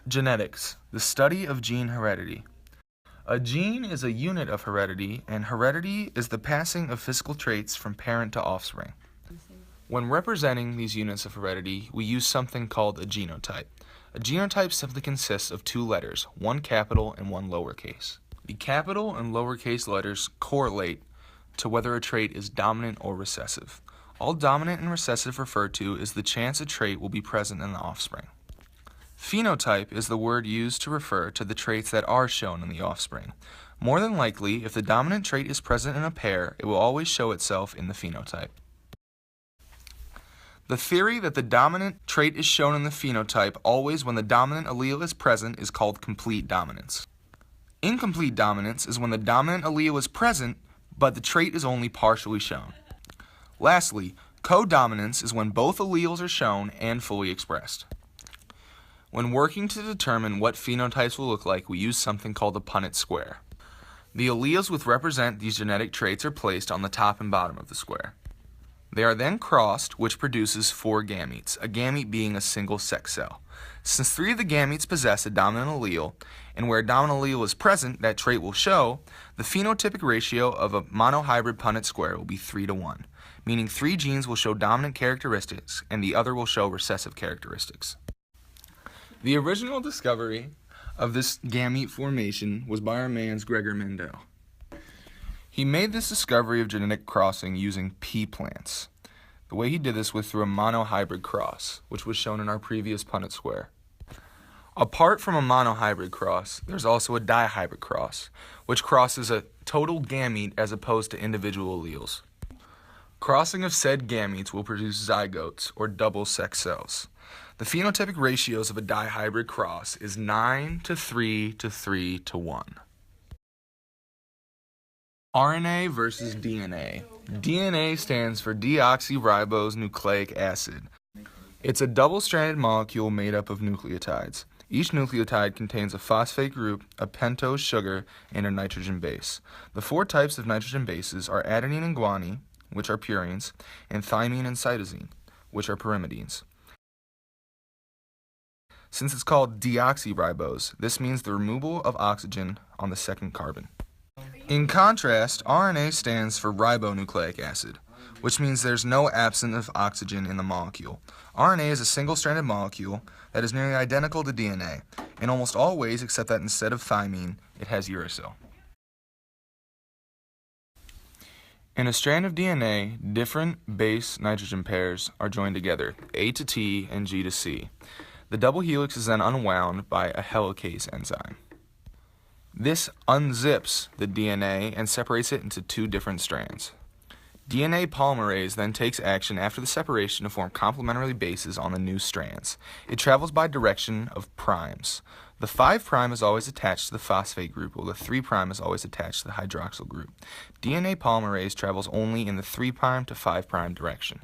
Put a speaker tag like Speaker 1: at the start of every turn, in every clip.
Speaker 1: Genetics, the study of gene heredity. A gene is a unit of heredity, and heredity is the passing of physical traits from parent to offspring. When representing these units of heredity, we use something called a genotype. A genotype simply consists of two letters, one capital and one lowercase. The capital and lowercase letters correlate to whether a trait is dominant or recessive. All dominant and recessive refer to is the chance a trait will be present in the offspring. Phenotype is the word used to refer to the traits that are shown in the offspring. More than likely, if the dominant trait is present in a pair, it will always show itself in the phenotype. The theory that the dominant trait is shown in the phenotype always when the dominant allele is present is called complete dominance. Incomplete dominance is when the dominant allele is present, but the trait is only partially shown. Lastly, codominance is when both alleles are shown and fully expressed. When working to determine what phenotypes will look like, we use something called a Punnett square. The alleles which represent these genetic traits are placed on the top and bottom of the square. They are then crossed, which produces 4 gametes, a gamete being a single sex cell. Since 3 of the gametes possess a dominant allele, and where a dominant allele is present, that trait will show, the phenotypic ratio of a monohybrid Punnett square will be 3:1, meaning 3 genes will show dominant characteristics and the other will show recessive characteristics. The original discovery of this gamete formation was by our man Gregor Mendel. He made this discovery of genetic crossing using pea plants. The way he did this was through a monohybrid cross, which was shown in our previous Punnett square. Apart from a monohybrid cross, there's also a dihybrid cross, which crosses a total gamete as opposed to individual alleles. Crossing of said gametes will produce zygotes, or double sex cells. The phenotypic ratios of a dihybrid cross is 9:3 to 3:1. RNA versus DNA. DNA stands for deoxyribonucleic acid. It's a double-stranded molecule made up of nucleotides. Each nucleotide contains a phosphate group, a pentose sugar, and a nitrogen base. The 4 types of nitrogen bases are adenine and guanine, which are purines, and thymine and cytosine, which are pyrimidines. Since it's called deoxyribose, this means the removal of oxygen on the second carbon. In contrast, RNA stands for ribonucleic acid, which means there's no absence of oxygen in the molecule. RNA is a single-stranded molecule that is nearly identical to DNA, in almost all ways except that instead of thymine, it has uracil. In a strand of DNA, different base nitrogen pairs are joined together, A to T and G to C. The double helix is then unwound by a helicase enzyme. This unzips the DNA and separates it into 2 different strands. DNA polymerase then takes action after the separation to form complementary bases on the new strands. It travels by direction of primes. The 5' is always attached to the phosphate group, while the 3' is always attached to the hydroxyl group. DNA polymerase travels only in the 3' to 5' direction.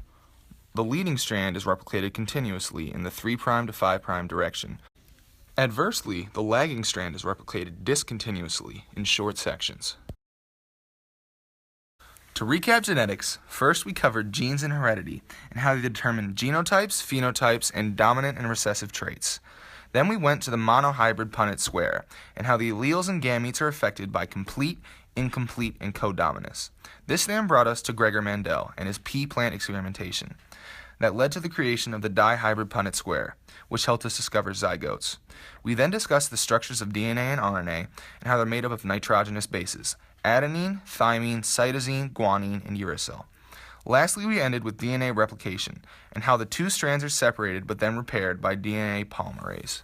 Speaker 1: The leading strand is replicated continuously in the 3' to 5' direction. Adversely, the lagging strand is replicated discontinuously in short sections. To recap genetics, first we covered genes and heredity and how they determine genotypes, phenotypes, and dominant and recessive traits. Then we went to the monohybrid Punnett square and how the alleles and gametes are affected by complete, incomplete, and codominance. This then brought us to Gregor Mendel and his pea plant experimentation that led to the creation of the dihybrid Punnett square, which helped us discover zygotes. We then discussed the structures of DNA and RNA and how they're made up of nitrogenous bases: adenine, thymine, cytosine, guanine, and uracil. Lastly, we ended with DNA replication and how the 2 strands are separated but then repaired by DNA polymerase.